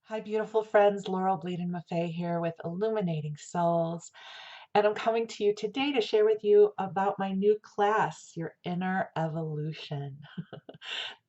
Hi, beautiful friends. Laurel Bleadon-Maffei here with Illuminating Souls. And I'm coming to you today to share with you about my new class, Your Inner Evolution.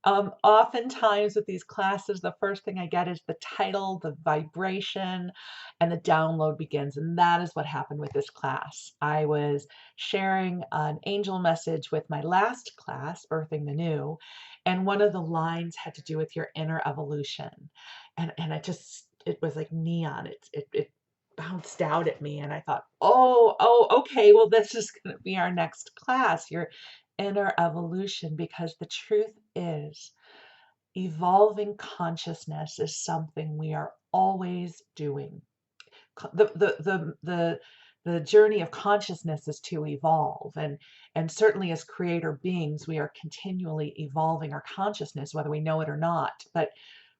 Oftentimes with these classes, the first thing I get is the title, the vibration, and the download begins. And that is what happened with this class. I was sharing an angel message with my last class, Birthing the New, and one of the lines had to do with your inner evolution. And it was like neon. It bounced out at me and I thought, oh, okay, well, this is going to be our next class, your inner evolution, because the truth is evolving consciousness is something we are always doing. The journey of consciousness is to evolve, and certainly as creator beings we are continually evolving our consciousness whether we know it or not, but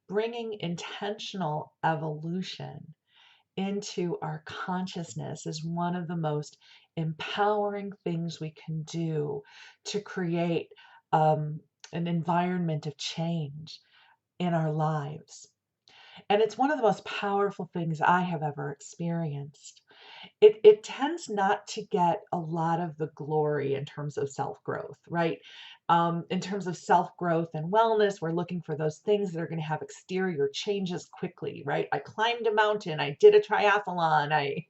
bringing intentional evolution into our consciousness is one of the most empowering things we can do to create an environment of change in our lives. And it's one of the most powerful things I have ever experienced. It tends not to get a lot of the glory in terms of self-growth, right? In terms of self-growth and wellness, we're looking for those things that are going to have exterior changes quickly, right? I climbed a mountain, I did a triathlon, I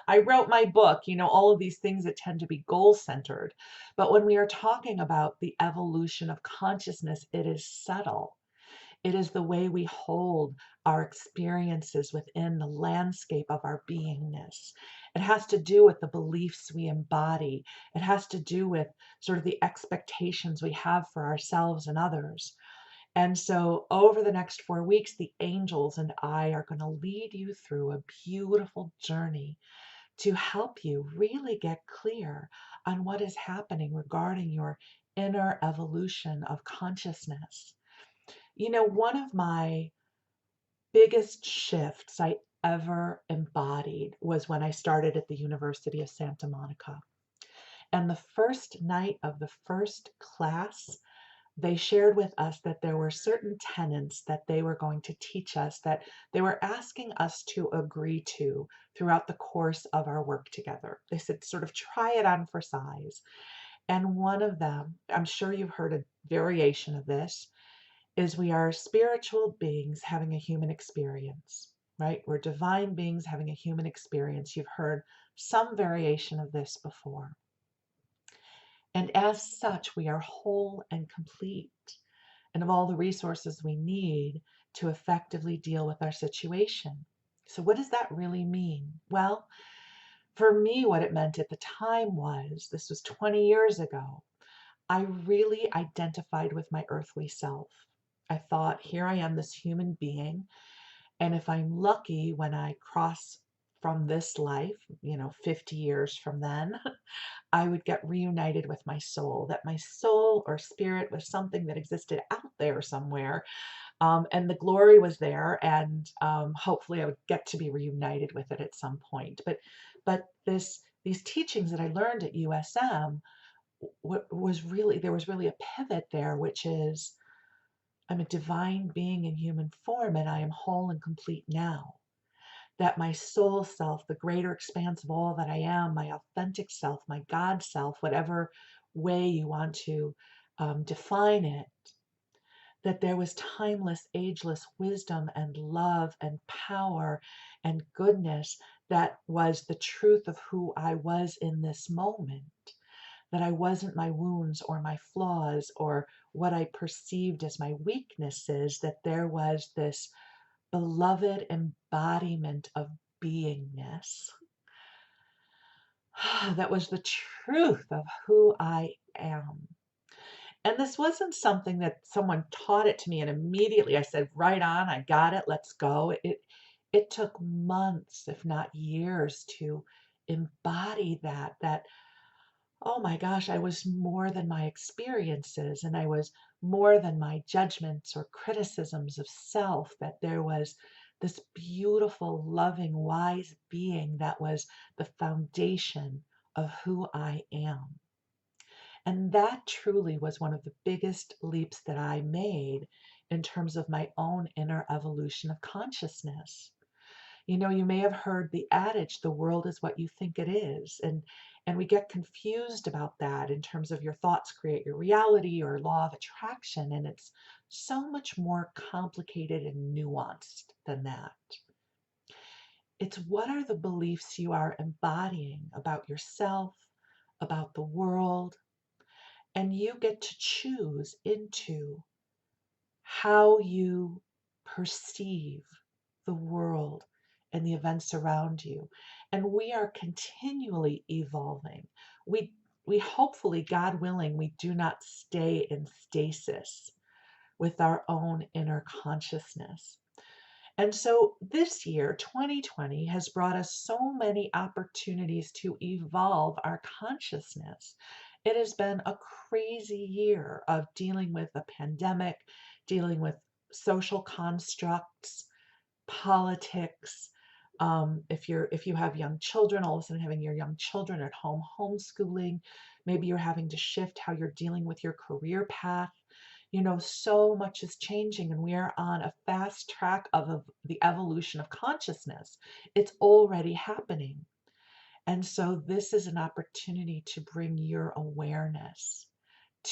I wrote my book, all of these things that tend to be goal-centered. But when we are talking about the evolution of consciousness, it is subtle. It is the way we hold our experiences within the landscape of our beingness. It has to do with the beliefs we embody. It has to do with sort of the expectations we have for ourselves and others. And so, over the next 4 weeks, the angels and I are going to lead you through a beautiful journey to help you really get clear on what is happening regarding your inner evolution of consciousness. One of my biggest shifts I ever embodied was when I started at the University of Santa Monica. And the first night of the first class, they shared with us that there were certain tenets that they were going to teach us that they were asking us to agree to throughout the course of our work together. They said, sort of try it on for size. And one of them, I'm sure you've heard a variation of this, is we are spiritual beings having a human experience, right? We're divine beings having a human experience. You've heard some variation of this before. And as such, we are whole and complete and of all the resources we need to effectively deal with our situation. So, what does that really mean? Well, for me, what it meant at the time was this was 20 years ago. I really identified with my earthly self. I thought, here I am, this human being. And if I'm lucky when I cross from this life, 50 years from then, I would get reunited with my soul, that my soul or spirit was something that existed out there somewhere. And the glory was there. And hopefully I would get to be reunited with it at some point. But these teachings that I learned at USM there was really a pivot there, which is I'm a divine being in human form and I am whole and complete now. That my soul self, the greater expanse of all that I am, my authentic self, my God self, whatever way you want to define it, that there was timeless, ageless wisdom and love and power and goodness that was the truth of who I was in this moment, that I wasn't my wounds or my flaws or what I perceived as my weaknesses, that there was this beloved embodiment of beingness that was the truth of who I am. And this wasn't something that someone taught it to me and immediately I said, right on, I got it, let's go. It took months, if not years, to embody that oh my gosh, I was more than my experiences and I was more than my judgments or criticisms of self, that there was this beautiful, loving, wise being that was the foundation of who I am. And that truly was one of the biggest leaps that I made in terms of my own inner evolution of consciousness. You may have heard the adage, the world is what you think it is. And we get confused about that in terms of your thoughts create your reality or law of attraction. And it's so much more complicated and nuanced than that. It's what are the beliefs you are embodying about yourself, about the world, and you get to choose into how you perceive the world and the events around you. And we are continually evolving. We hopefully, God willing, we do not stay in stasis with our own inner consciousness. And so this year, 2020, has brought us so many opportunities to evolve our consciousness. It has been a crazy year of dealing with a pandemic, dealing with social constructs, politics. If you have young children, all of a sudden having your young children at home homeschooling, maybe you're having to shift how you're dealing with your career path. So much is changing, and we are on a fast track of the evolution of consciousness. It's already happening. And so this is an opportunity to bring your awareness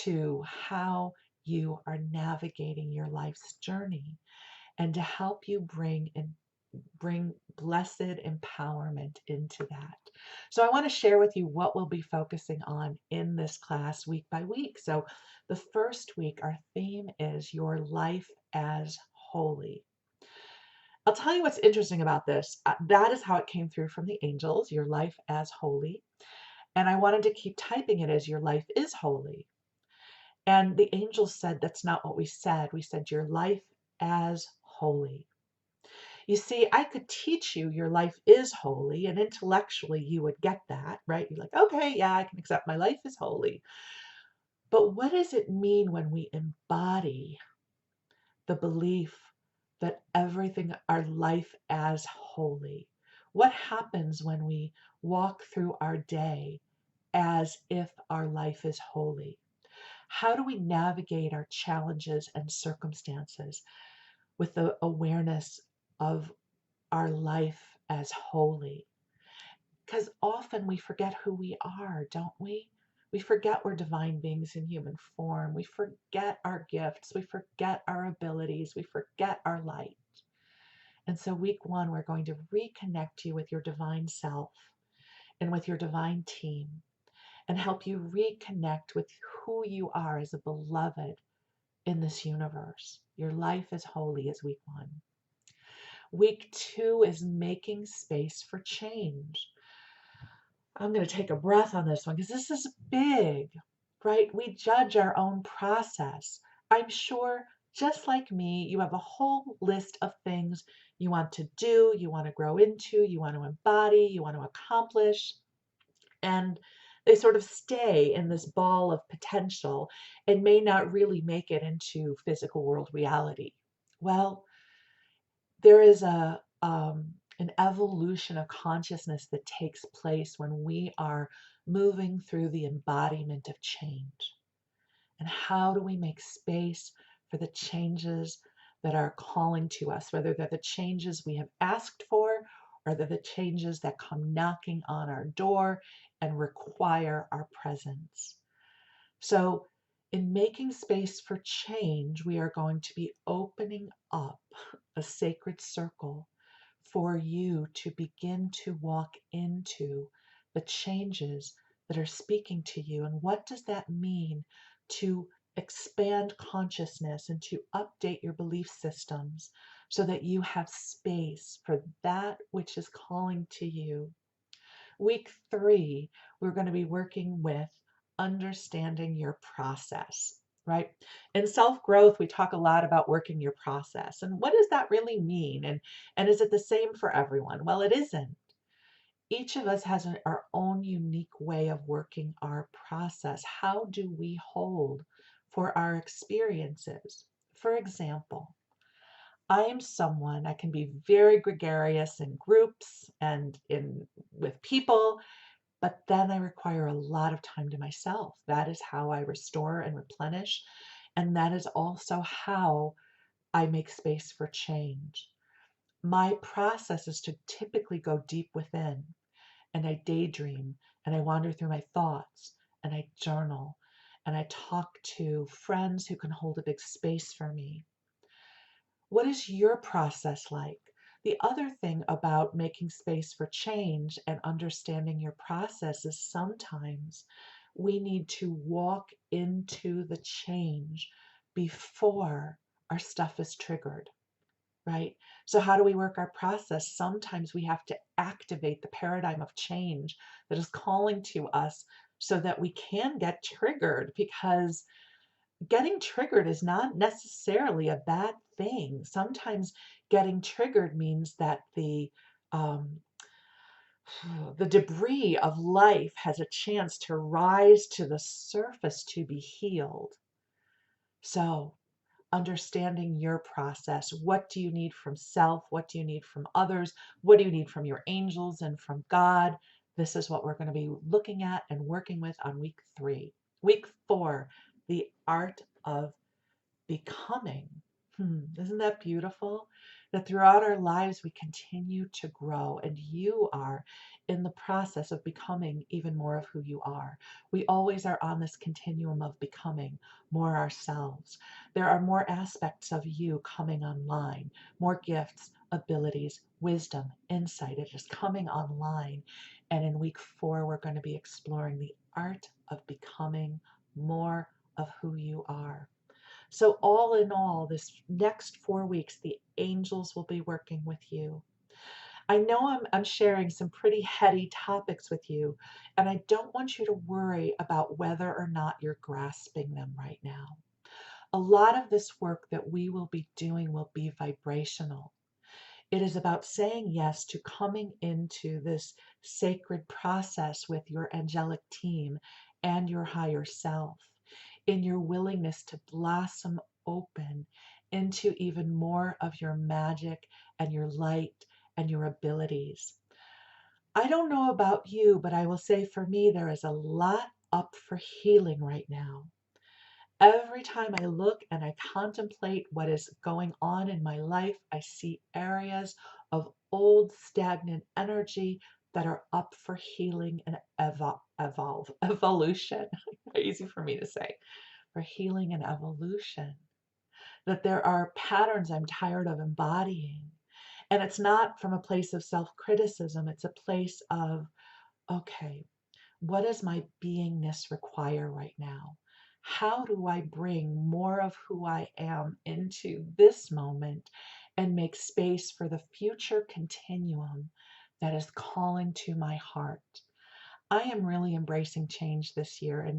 to how you are navigating your life's journey and to help you bring blessed empowerment into that. So I want to share with you what we'll be focusing on in this class week by week. So the first week, our theme is your life as holy. I'll tell you what's interesting about this. That is how it came through from the angels, your life as holy. And I wanted to keep typing it as your life is holy. And the angels said that's not what we said. We said your life as holy. You see, I could teach you your life is holy, and intellectually you would get that, right? You're like, okay, yeah, I can accept my life is holy. But what does it mean when we embody the belief that everything, our life as holy? What happens when we walk through our day as if our life is holy? How do we navigate our challenges and circumstances with the awareness of our life as holy? Because often we forget who we are, don't we? We forget we're divine beings in human form. We forget our gifts. We forget our abilities. We forget our light. And so week one, we're going to reconnect you with your divine self and with your divine team and help you reconnect with who you are as a beloved in this universe. Your life is holy is week one. Week two is making space for change. I'm going to take a breath on this one because this is big, right? We judge our own process. I'm sure, just like me, you have a whole list of things you want to do, you want to grow into, you want to embody, you want to accomplish, and they sort of stay in this ball of potential and may not really make it into physical world reality. Well, there is an evolution of consciousness that takes place when we are moving through the embodiment of change. And how do we make space for the changes that are calling to us, whether they're the changes we have asked for or they're the changes that come knocking on our door and require our presence? So in making space for change, we are going to be opening up a sacred circle for you to begin to walk into the changes that are speaking to you. And what does that mean to expand consciousness and to update your belief systems so that you have space for that which is calling to you? Week three, we're going to be working with understanding your process, right? In self-growth, we talk a lot about working your process. And what does that really mean? And is it the same for everyone? Well, it isn't. Each of us has our own unique way of working our process. How do we hold for our experiences? For example, I am someone I can be very gregarious in groups and in with people, but then I require a lot of time to myself. That is how I restore and replenish. And that is also how I make space for change. My process is to typically go deep within, and I daydream, and I wander through my thoughts, and I journal, and I talk to friends who can hold a big space for me. What is your process like? The other thing about making space for change and understanding your process is sometimes we need to walk into the change before our stuff is triggered, right? So, how do we work our process? Sometimes we have to activate the paradigm of change that is calling to us so that we can get triggered, because getting triggered is not necessarily a bad thing. Sometimes getting triggered means that um, the debris of life has a chance to rise to the surface to be healed. So, understanding your process. What do you need from self? What do you need from others? What do you need from your angels and from God? This is what we're going to be looking at and working with on week 3. Week 4, the art of becoming. Isn't that beautiful? That throughout our lives we continue to grow, and you are in the process of becoming even more of who you are. We always are on this continuum of becoming more ourselves. There are more aspects of you coming online, more gifts, abilities, wisdom, insight. It is coming online. And in week 4, we're going to be exploring the art of becoming more of who you are. So, all in all, this next 4 weeks, the angels will be working with you. I know I'm sharing some pretty heady topics with you, and I don't want you to worry about whether or not you're grasping them right now. A lot of this work that we will be doing will be vibrational. It is about saying yes to coming into this sacred process with your angelic team and your higher self, in your willingness to blossom open into even more of your magic and your light and your abilities. I don't know about you, but I will say for me, there is a lot up for healing right now. Every time I look and I contemplate what is going on in my life, I see areas of old stagnant energy that are up for healing and evolution. Easy for me to say, for healing and evolution. That there are patterns I'm tired of embodying. And it's not from a place of self criticism, it's a place of, okay, what does my beingness require right now? How do I bring more of who I am into this moment and make space for the future continuum that is calling to my heart? I am really embracing change this year,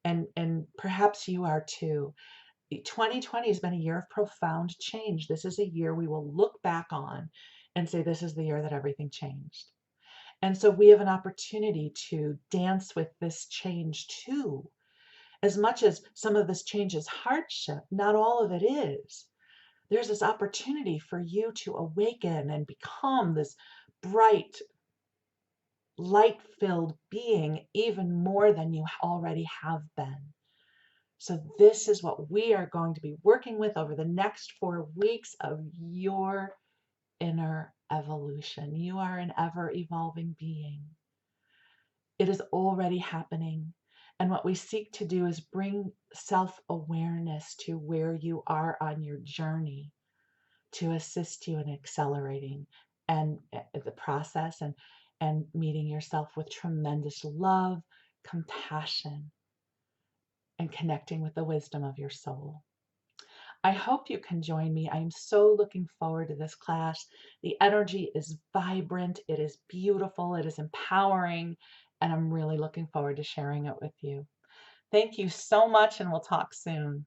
and perhaps you are too. 2020 has been a year of profound change. This is a year we will look back on and say this is the year that everything changed. And so we have an opportunity to dance with this change too. As much as some of this change is hardship, not all of it is. There's this opportunity for you to awaken and become this bright, light-filled being even more than you already have been. So this is what we are going to be working with over the next 4 weeks of your inner evolution. You are an ever-evolving being. It is already happening. And what we seek to do is bring self-awareness to where you are on your journey to assist you in accelerating and the process and meeting yourself with tremendous love, compassion, and connecting with the wisdom of your soul. I hope you can join me. I am so looking forward to this class. The energy is vibrant, it is beautiful, it is empowering, and I'm really looking forward to sharing it with you. Thank you so much, and we'll talk soon.